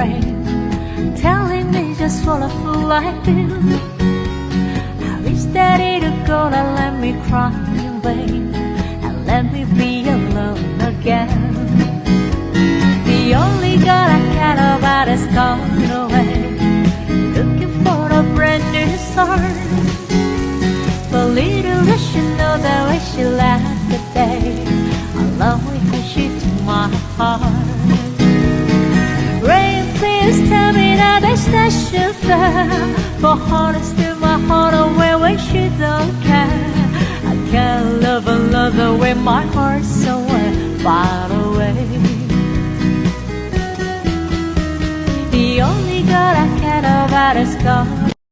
rain, telling me just what a fool I've been. I wish that it'd go and let me cry in vain, and let me be alone again. The only girl I care about is gone away, looking for a brand new start. But little does she know that when she left the day, along with her she took my heart. Rain, please tell me that there's no shelter for her.